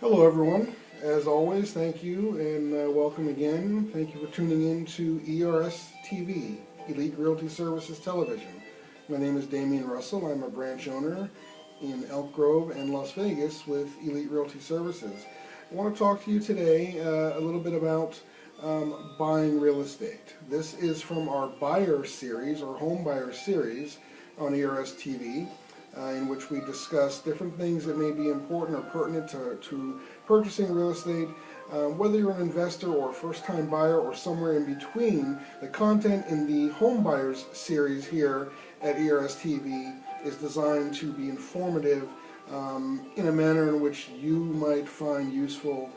Hello everyone. As always, thank you and welcome again. Thank you for tuning in to ERS TV, Elite Realty Services Television. My name is Damian Russell. I'm a branch owner in Elk Grove and Las Vegas with Elite Realty Services. I want to talk to you today a little bit about buying real estate. This is from our buyer series or home buyer series on ERS TV. In which we discuss different things that may be important or pertinent to purchasing real estate. Whether you're an investor or a first-time buyer or somewhere in between, the content in the Home Buyers series here at ERS TV is designed to be informative in a manner in which you might find useful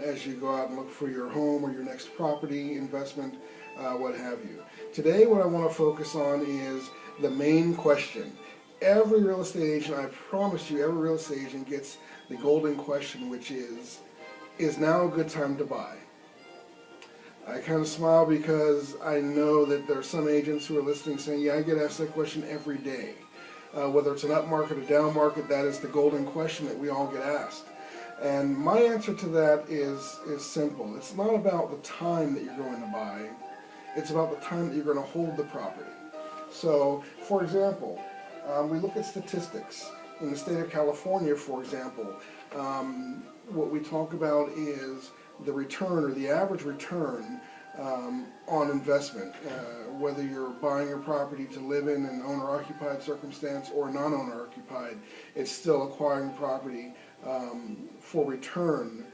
as you go out and look for your home or your next property investment, what have you. Today what I want to focus on is the main question. Every real estate agent, I promise you, every real estate agent gets the golden question, which is now a good time to buy? I kind of smile because I know that there are some agents who are listening saying, yeah, I get asked that question every day. Whether it's an up market or down market, that is the golden question that we all get asked. And my answer to that is simple. It's not about the time that you're going to buy. It's about the time that you're going to hold the property. So, for example, we look at statistics. In the state of California, for example, what we talk about is the return or the average return on investment, whether you're buying a property to live in an owner-occupied circumstance or non-owner-occupied, it's still acquiring property for return,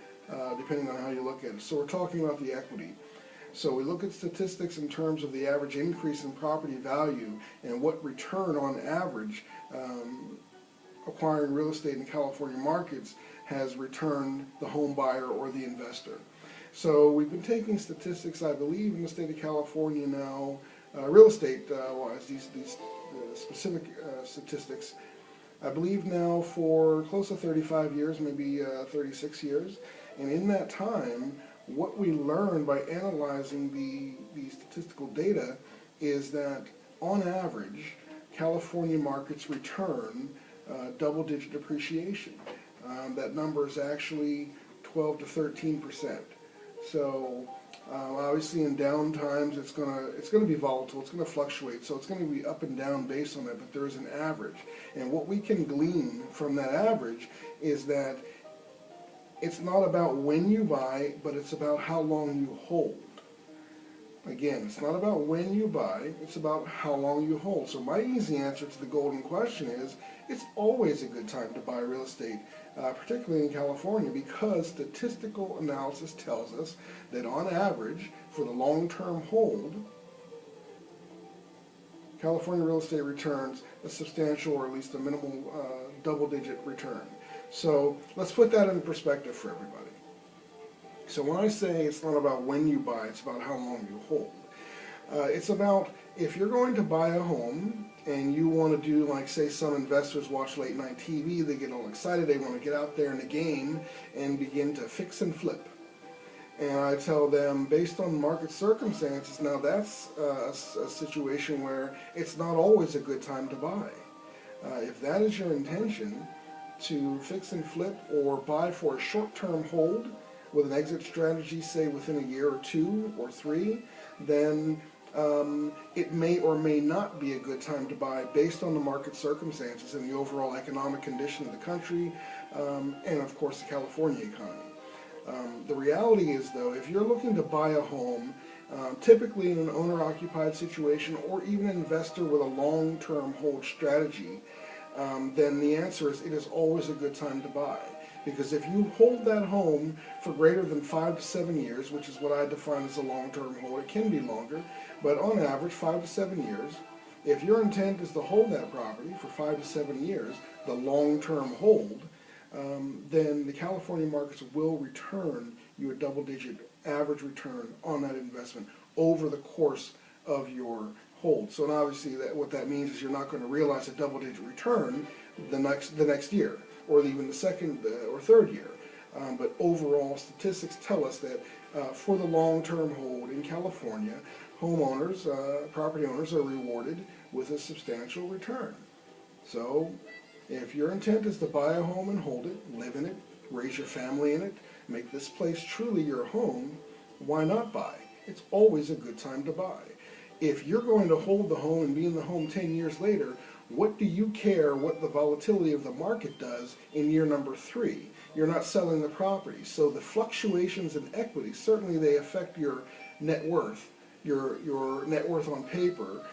depending on how you look at it. So we're talking about the equity. So we look at statistics in terms of the average increase in property value and what return on average acquiring real estate in California markets has returned the home buyer or the investor. So we've been taking statistics, I believe, in the state of California now, real estate-wise, these specific statistics, I believe now for close to 35 years, maybe 36 years. And in that time, what we learn by analyzing the statistical data is that, on average, California markets return double-digit appreciation. That number is actually 12 to 13%. So obviously in down times it's gonna be volatile, it's gonna fluctuate, so it's gonna be up and down based on that, but there is an average. And what we can glean from that average is that it's not about when you buy, but it's about how long you hold. Again, it's not about when you buy, it's about how long you hold. So my easy answer to the golden question is, it's always a good time to buy real estate, particularly in California, because statistical analysis tells us that on average, for the long-term hold, California real estate returns a substantial or at least a minimal double-digit return. So let's put that in perspective for everybody. So when I say it's not about when you buy, it's about how long you hold. It's about, if you're going to buy a home and you want to do, like, say, some investors watch late night TV, they get all excited, they want to get out there in the game and begin to fix and flip. And I tell them, based on market circumstances, now that's a situation where it's not always a good time to buy. If that is your intention, to fix and flip or buy for a short-term hold with an exit strategy, say within a year or 2 or 3, then it may or may not be a good time to buy based on the market circumstances and the overall economic condition of the country and of course the California economy. The reality is, though, if you're looking to buy a home, typically in an owner-occupied situation or even an investor with a long-term hold strategy, then the answer is it is always a good time to buy. Because if you hold that home for greater than 5 to 7 years, which is what I define as a long-term hold, it can be longer, but on average 5 to 7 years, if your intent is to hold that property for 5 to 7 years, the long-term hold, then the California markets will return you a double-digit average return on that investment over the course of your hold. So obviously what that means is you're not going to realize a double-digit return the next year, or even the second or third year. But overall, statistics tell us that for the long-term hold in California, homeowners, property owners are rewarded with a substantial return. So if your intent is to buy a home and hold it, live in it, raise your family in it, make this place truly your home, why not buy? It's always a good time to buy. If you're going to hold the home and be in the home 10 years later, what do you care what the volatility of the market does in year number 3? You're not selling the property. So the fluctuations in equity, certainly they affect your net worth, your net worth on paper,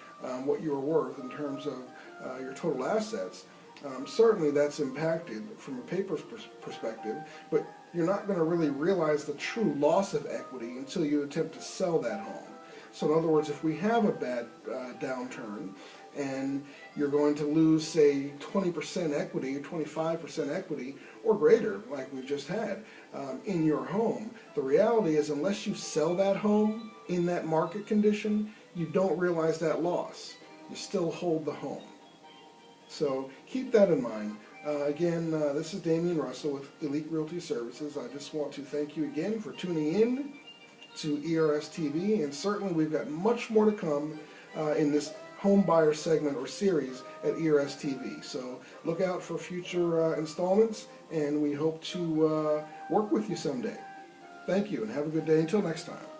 what you're worth in terms of your total assets. Certainly that's impacted from a paper's perspective, but you're not going to really realize the true loss of equity until you attempt to sell that home. So in other words, if we have a bad downturn and you're going to lose, say, 20% equity or 25% equity or greater, like we've just had, in your home, the reality is unless you sell that home in that market condition, you don't realize that loss. You still hold the home. So keep that in mind. Again, this is Damian Russell with Elite Realty Services. I just want to thank you again for tuning in to ERS TV, and certainly we've got much more to come in this home buyer segment or series at ERS TV. So look out for future installments, and we hope to work with you someday. Thank you, and have a good day until next time.